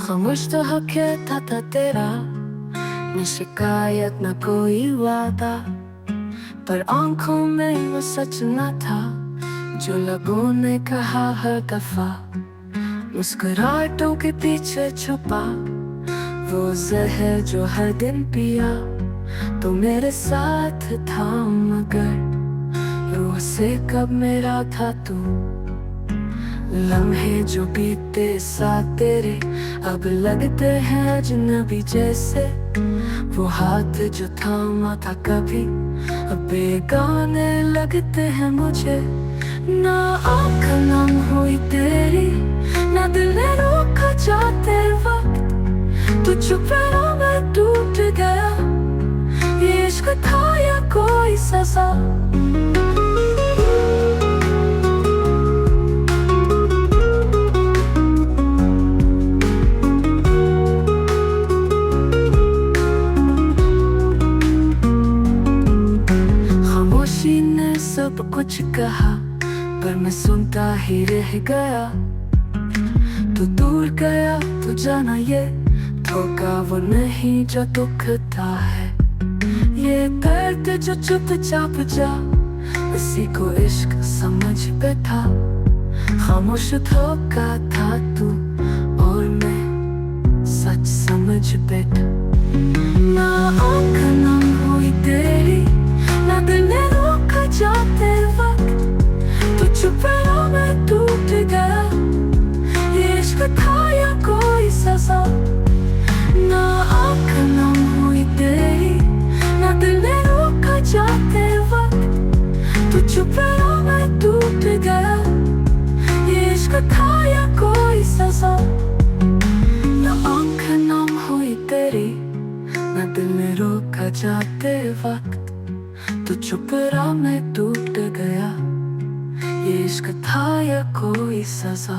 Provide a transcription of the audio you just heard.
खामोश तो हक था तेरा, न शिकायत न कोई वादा, पर आंखों में वो सच न था जो लोगों ने कहा हर दफा। मुस्कुराहटों के पीछे छुपा वो जहर जो हर दिन पिया, तो मेरे साथ था मगर रूह से कब मेरा था तू। लम्हे जो बीते साथ तेरे अब लगते हैं अजनबी जैसे, वो हाथ जो थामा था कभी अब बेगाने लगते हैं मुझे। ना आँख नम हुई तेरी, ना दिल ने रोका जाते वक्त, तू चुप रहा मैं टूट गया, ये इश्क था या कोई सजा। खामोशी ने सब कुछ कहा पर मैं सुनता ही रह गया। तू दूर गया तो जाना ये धोखा वो नहीं जो दुखता है, ये दर्द जो चुपचाप जा उसी को इश्क समझ बैठा। खामोश धोखा था तू और मैं सच समझ बैठा। ना आँख नम हुई तेरी, ना दिल ने रोका जाते वक्त, तू चुप रहा मैं टूट गया, ये इश्क था या कोई सजा। ना आँख नम हुई तेरी, ना दिल ने रोका जाते वक्त, तू चुप रहा मैं टूट गया, ये इश्क था या कोई सजा। ना आँख नम हुई तेरी, ना दिल ने रोका जाते वक्त, तू चुप रहा मैं टूट गया, ये इश्क था या कोई सजा।